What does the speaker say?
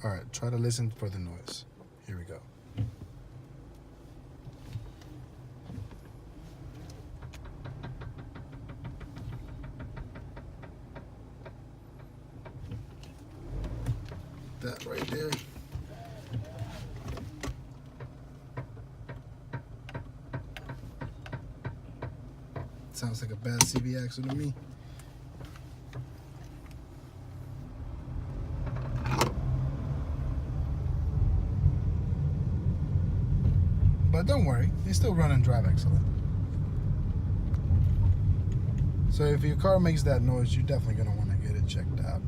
All right, try to listen for the noise. Here we go. That right there. Sounds like a bad CV axle to me. But don't worry, they still run and drive excellent. So if your car makes that noise, you're definitely going to want to get it checked out.